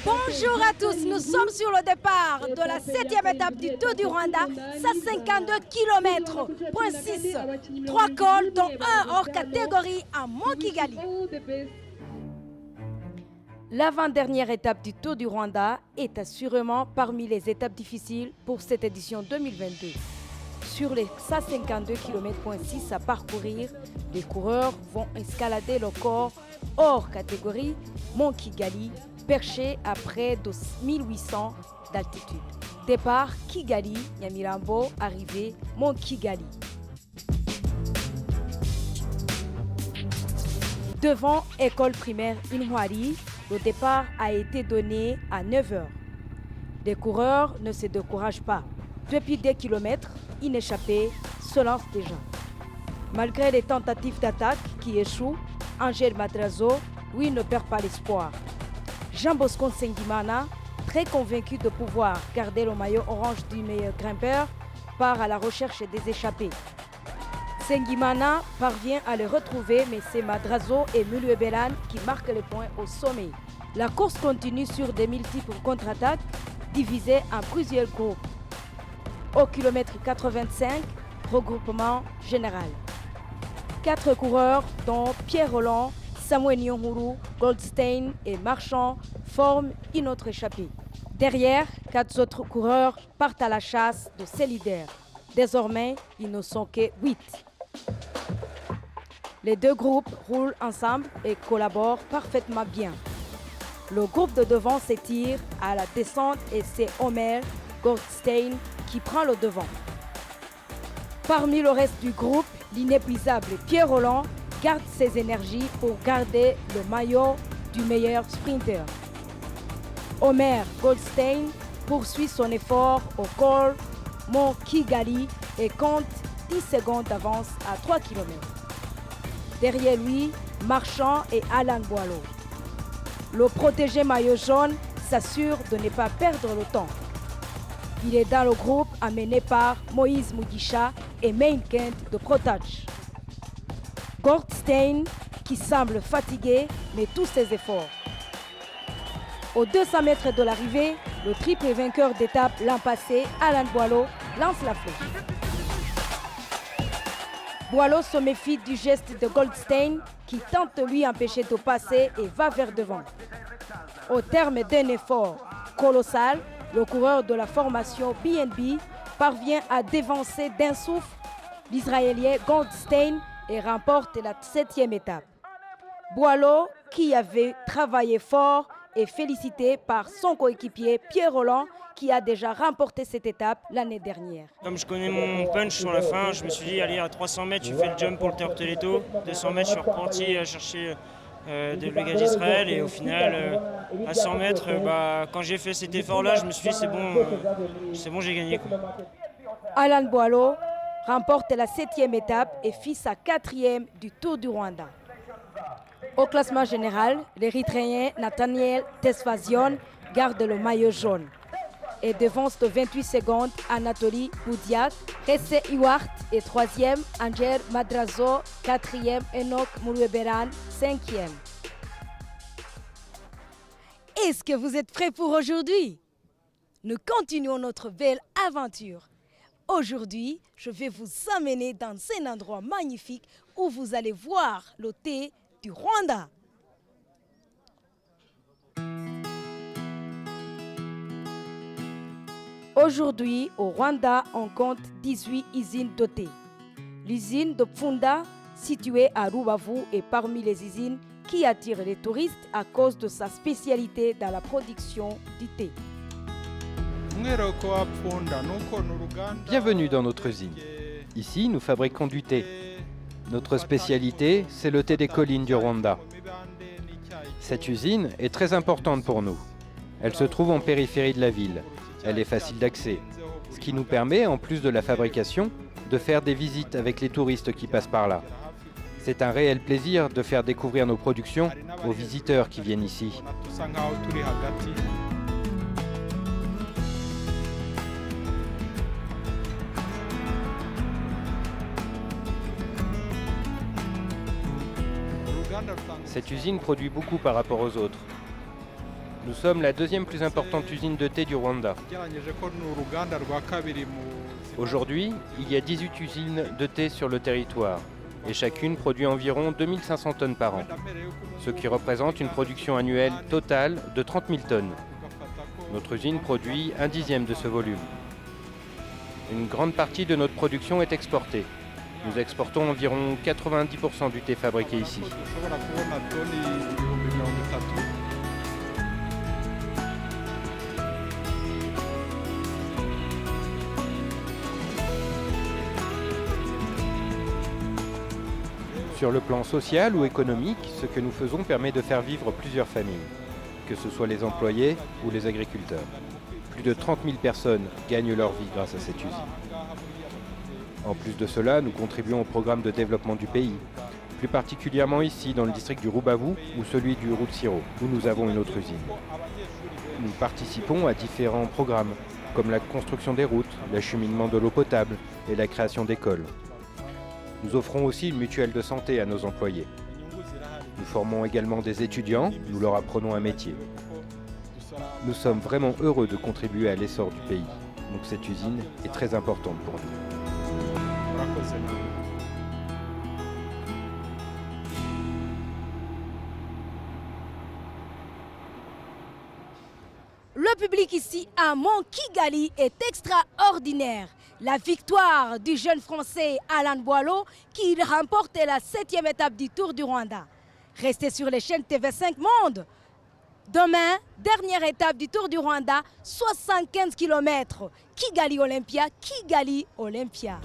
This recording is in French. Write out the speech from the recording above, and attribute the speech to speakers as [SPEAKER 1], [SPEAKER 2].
[SPEAKER 1] Bonjour à tous, nous sommes sur le départ de la 7e étape du Tour du Rwanda, 152 km, point 6, 3 cols dont un hors catégorie à Mont-Kigali. L'avant-dernière étape du Tour du Rwanda est assurément parmi les étapes difficiles pour cette édition 2022. Sur les 152 km.6 à parcourir, les coureurs vont escalader le corps hors catégorie Mont-Kigali, perché à près de 1800 d'altitude. Départ Kigali, Nyamirambo, arrivée Mont-Kigali. Devant école primaire Inhwari, le départ a été donné à 9h. Les coureurs ne se découragent pas. Depuis 2 km, une échappée se lance déjà. Malgré les tentatives d'attaque qui échouent, Angel Madrazo, lui, ne perd pas l'espoir. Jean Bosco Nsengimana, très convaincu de pouvoir garder le maillot orange du meilleur grimpeur, part à la recherche des échappés. Nsengimana parvient à les retrouver, mais c'est Madrazo et Muluebelan qui marquent les points au sommet. La course continue sur des multiples contre-attaques divisées en plusieurs groupes. Au kilomètre 85, regroupement général. 4 coureurs, dont Pierre Roland, Samuel Nyonguru, Goldstein et Marchand, forment une autre échappée. Derrière, 4 autres coureurs partent à la chasse de ces leaders. Désormais, ils ne sont que 8. Les deux groupes roulent ensemble et collaborent parfaitement bien. Le groupe de devant s'étire à la descente et c'est Omer Goldstein qui prend le devant. Parmi le reste du groupe, l'inépuisable Pierre Roland garde ses énergies pour garder le maillot du meilleur sprinter. Omer Goldstein poursuit son effort au col Mont-Kigali et compte 10 secondes d'avance à 3 km. Derrière lui, Marchand et Alan Boileau. Le protégé maillot jaune s'assure de ne pas perdre le temps. Il est dans le groupe amené par Moïse Mugisha et Main Kent de Protage. Goldstein, qui semble fatigué, met tous ses efforts. Aux 200 mètres de l'arrivée, le triple vainqueur d'étape l'an passé, Alan Boileau, lance la flèche. Boileau se méfie du geste de Goldstein qui tente de lui empêcher de passer et va vers devant. Au terme d'un effort colossal, le coureur de la formation BNB parvient à dévancer d'un souffle l'Israélien Goldstein et remporte la 7e étape. Boileau, qui avait travaillé fort, est félicité par son coéquipier Pierre Roland qui a déjà remporté cette étape l'année dernière.
[SPEAKER 2] Comme je connais mon punch sur la fin, je me suis dit allez à 300 mètres je fais le jump pour le Tortoleto, 200 mètres je suis reparti à chercher des blégats d'Israël et au final à 100 mètres quand j'ai fait cet effort là je me suis dit c'est bon j'ai gagné quoi.
[SPEAKER 1] Alan Boileau remporte la 7e étape et fit sa 4e du Tour du Rwanda. Au classement général, l'Érythréen Nathaniel Tesfazion garde le maillot jaune et devance de 28 secondes Anatoly Boudiak, Resse Iwart est 3e, Angel Madrazo 4e, Enoch Mulueberan 5e. Est-ce que vous êtes prêts pour aujourd'hui? Nous continuons notre belle aventure. Aujourd'hui, je vais vous emmener dans un endroit magnifique où vous allez voir le thé du Rwanda. Aujourd'hui, au Rwanda, on compte 18 usines de thé. L'usine de Pfunda, située à Rubavu, est parmi les usines qui attirent les touristes à cause de sa spécialité dans la production du thé.
[SPEAKER 3] Bienvenue dans notre usine. Ici, nous fabriquons du thé. Notre spécialité, c'est le thé des collines du Rwanda. Cette usine est très importante pour nous. Elle se trouve en périphérie de la ville. Elle est facile d'accès, ce qui nous permet, en plus de la fabrication, de faire des visites avec les touristes qui passent par là. C'est un réel plaisir de faire découvrir nos productions aux visiteurs qui viennent ici. Cette usine produit beaucoup par rapport aux autres. Nous sommes la deuxième plus importante usine de thé du Rwanda. Aujourd'hui, il y a 18 usines de thé sur le territoire et chacune produit environ 2500 tonnes par an, ce qui représente une production annuelle totale de 30 000 tonnes. Notre usine produit un dixième de ce volume. Une grande partie de notre production est exportée. Nous exportons environ 90% du thé fabriqué ici. Sur le plan social ou économique, ce que nous faisons permet de faire vivre plusieurs familles, que ce soit les employés ou les agriculteurs. Plus de 30 000 personnes gagnent leur vie grâce à cette usine. En plus de cela, nous contribuons au programme de développement du pays, plus particulièrement ici dans le district du Rubavu ou celui du Rutsiro, où nous avons une autre usine. Nous participons à différents programmes, comme la construction des routes, l'acheminement de l'eau potable et la création d'écoles. Nous offrons aussi une mutuelle de santé à nos employés. Nous formons également des étudiants, nous leur apprenons un métier. Nous sommes vraiment heureux de contribuer à l'essor du pays. Donc cette usine est très importante pour nous.
[SPEAKER 1] Le public ici à Mont Kigali est extraordinaire. La victoire du jeune Français Alan Boileau qui remporte la 7e étape du Tour du Rwanda. Restez sur les chaînes TV5 Monde. Demain, dernière étape du Tour du Rwanda, 75 km. Kigali Olympia, Kigali Olympia.